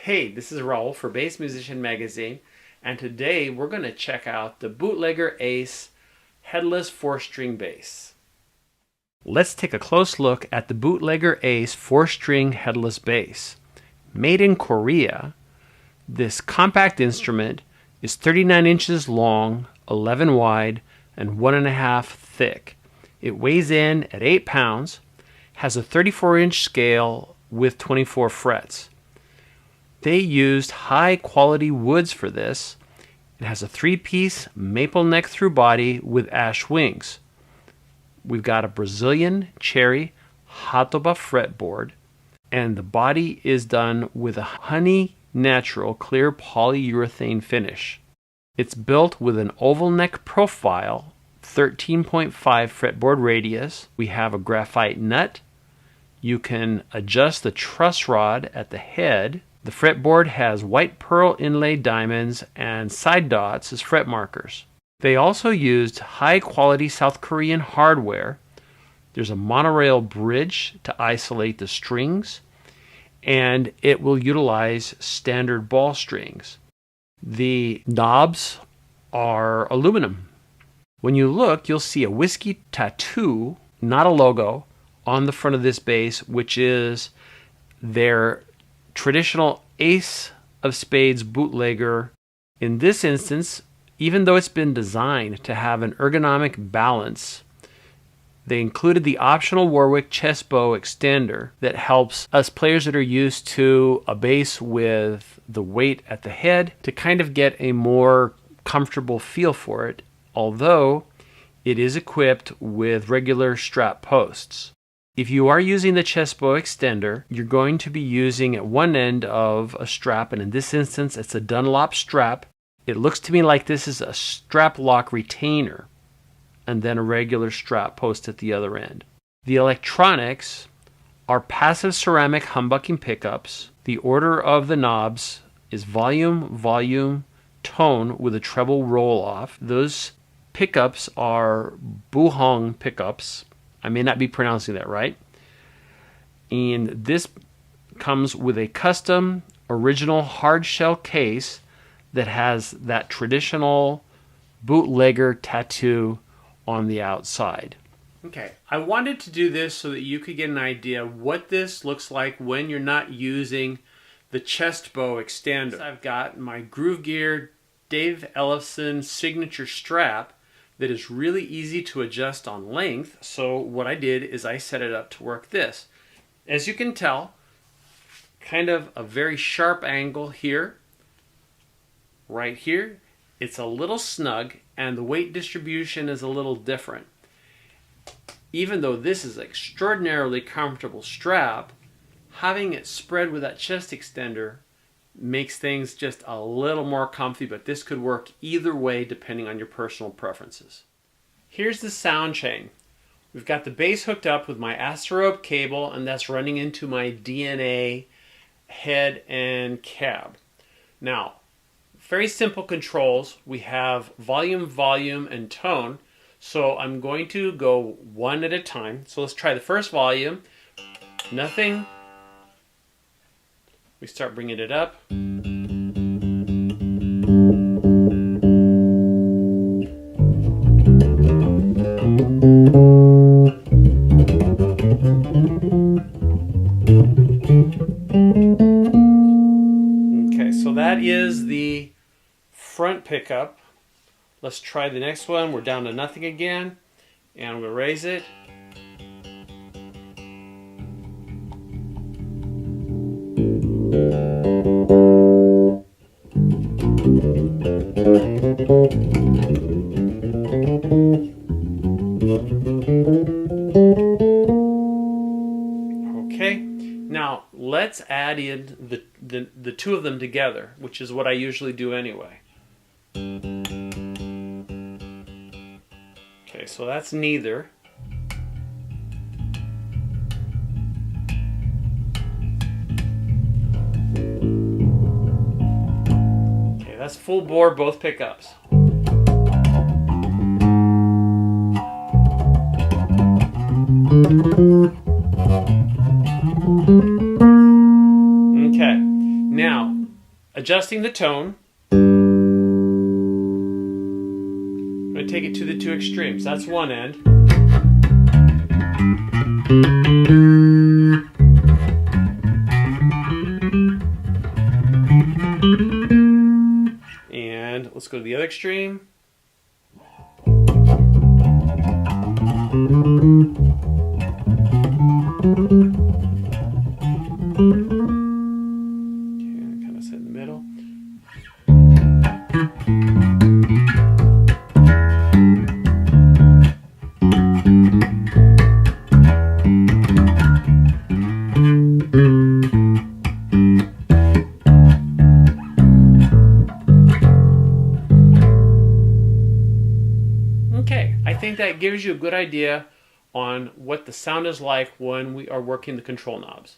Hey, this is Raul for Bass Musician Magazine, and today we're going to check out the Bootlegger Ace headless 4-string bass. Let's take a close look at the Bootlegger Ace 4-string headless bass. Made in Korea, this compact instrument is 39 inches long, 11 wide, and 1.5 thick. It weighs in at 8 pounds, has a 34-inch scale with 24 frets. They used high-quality woods for this. It has a 3-piece maple neck through body with ash wings. We've got a Brazilian cherry Hatoba fretboard, and the body is done with a honey natural clear polyurethane finish. It's built with an oval neck profile, 13.5 fretboard radius. We have a graphite nut. You can adjust the truss rod at the head. The fretboard has white pearl inlay diamonds and side dots as fret markers. They also used high-quality South Korean hardware. There's a monorail bridge to isolate the strings, and it will utilize standard ball strings. The knobs are aluminum. When you look, you'll see a whiskey tattoo, not a logo, on the front of this bass, which is their traditional Ace of Spades bootlegger. In this instance, even though it's been designed to have an ergonomic balance, they included the optional Warwick chest bow extender that helps us players that are used to a bass with the weight at the head to kind of get a more comfortable feel for it, although it is equipped with regular strap posts. If you are using the chest bow extender, you're going to be using at one end of a strap, and in this instance it's a Dunlop strap. It looks to me like this is a strap lock retainer and then a regular strap post at the other end. The electronics are passive ceramic humbucking pickups. The order of the knobs is volume, volume, tone with a treble roll off. Those pickups are Buhong pickups. I may not be pronouncing that right. And this comes with a custom original hard shell case that has that traditional bootlegger tattoo on the outside. Okay, I wanted to do this so that you could get an idea of what this looks like when you're not using the chest bow extender. I've got my Groove Gear Dave Ellefson signature strap that is really easy to adjust on length. So what I did is I set it up to work this. As you can tell, kind of a very sharp angle here. Right here, it's a little snug and the weight distribution is a little different. Even though this is an extraordinarily comfortable strap, having it spread with that chest extender makes things just a little more comfy, but this could work either way depending on your personal preferences. Here's the sound chain. We've got the bass hooked up with my Asterope cable, and that's running into my DNA head and cab. Now, very simple controls. We have volume, volume, and tone. So I'm going to go one at a time. So let's try the first volume. Nothing. We start bringing it up. Okay, so that is the front pickup. Let's try the next one. We're down to nothing again, and I'm going to raise it. Okay, now let's add in the two of them together, which is what I usually do anyway. Okay, so that's neither. Okay, that's full bore both pickups. Okay, now adjusting the tone. I'm going to take it to the two extremes. That's one end. And let's go to the other extreme. Kind of sit in the middle. Okay, I think that gives you a good idea on what the sound is like when we are working the control knobs.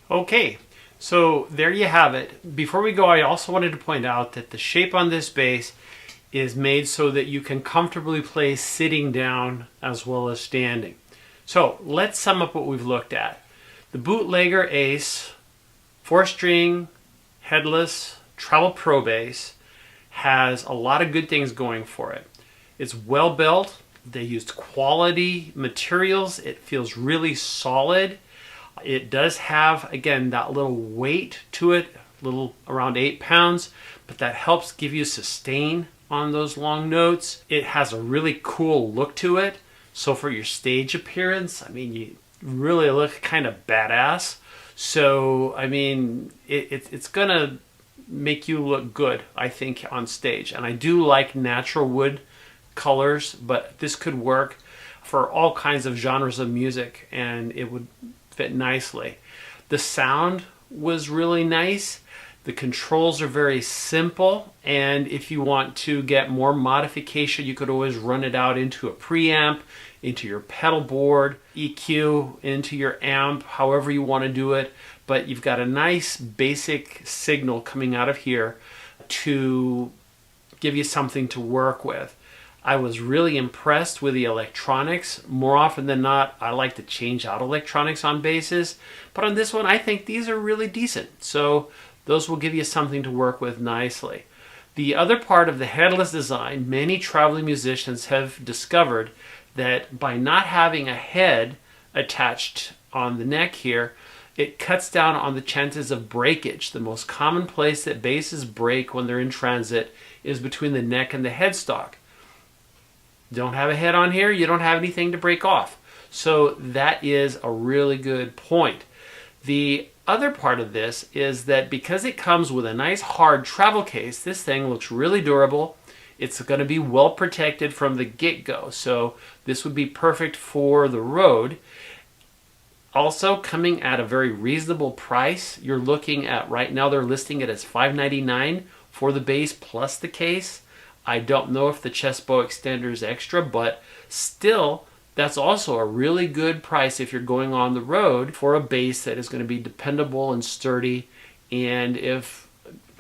Okay, so there you have it. Before we go, I also wanted to point out that the shape on this bass is made so that you can comfortably play sitting down as well as standing. So let's sum up what we've looked at. The Bootlegger Ace 4-string headless treble pro bass has a lot of good things going for it. It's well built. They used quality materials. It feels really solid. It does have, again, that little weight to it, little around 8 pounds, but that helps give you sustain on those long notes. It has a really cool look to it. So for your stage appearance, I mean, you really look kind of badass. So, I mean, it's going to make you look good, I think, on stage. And I do like natural wood colors, but this could work for all kinds of genres of music, and it would fit nicely. The sound was really nice. The controls are very simple, and if you want to get more modification, you could always run it out into a preamp, into your pedal board, EQ, into your amp, however you want to do it. But you've got a nice basic signal coming out of here to give you something to work with. I was really impressed with the electronics. More often than not, I like to change out electronics on basses, but on this one, I think these are really decent. So those will give you something to work with nicely. The other part of the headless design, many traveling musicians have discovered that by not having a head attached on the neck here, it cuts down on the chances of breakage. The most common place that basses break when they're in transit is between the neck and the headstock. Don't have a head on here, you don't have anything to break off. So that is a really good point. The other part of this is that because it comes with a nice hard travel case, this thing looks really durable. It's going to be well protected from the get-go. So this would be perfect for the road. Also coming at a very reasonable price. You're looking at, right now they're listing it as $5.99 for the bass plus the case. I don't know if the chest bow extender is extra, but still, that's also a really good price if you're going on the road for a bass that is going to be dependable and sturdy. And if,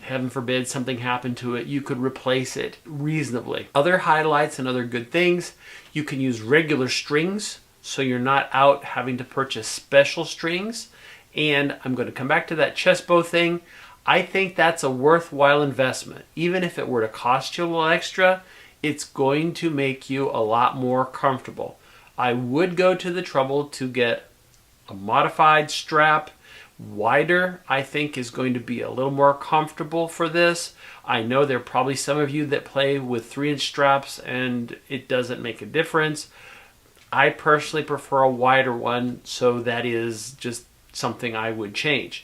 heaven forbid, something happened to it, you could replace it reasonably. Other highlights and other good things, you can use regular strings, so you're not out having to purchase special strings. And I'm going to come back to that chest bow thing. I think that's a worthwhile investment. Even if it were to cost you a little extra, it's going to make you a lot more comfortable. I would go to the trouble to get a modified strap. Wider, I think, is going to be a little more comfortable for this. I know there are probably some of you that play with 3-inch straps and it doesn't make a difference. I personally prefer a wider one, so that is just something I would change.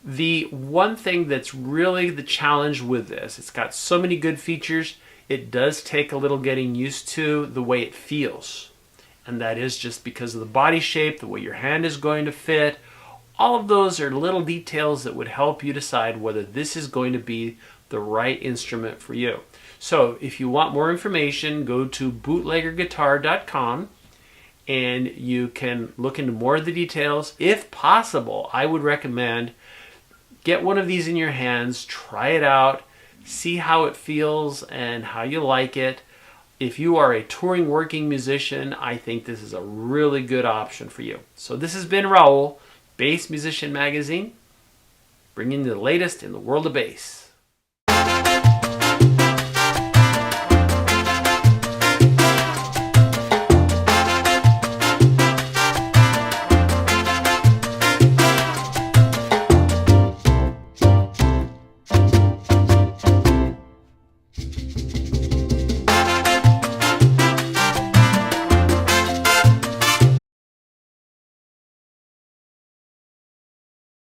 The one thing that's really the challenge with this, it's got so many good features, it does take a little getting used to the way it feels. And that is just because of the body shape, the way your hand is going to fit. All of those are little details that would help you decide whether this is going to be the right instrument for you. So if you want more information, go to bootleggerguitar.com and you can look into more of the details. If possible, I would recommend get one of these in your hands, try it out, see how it feels and how you like it. If you are a touring working musician, I think this is a really good option for you. So this has been Raul, Bass Musician Magazine, bringing you the latest in the world of bass.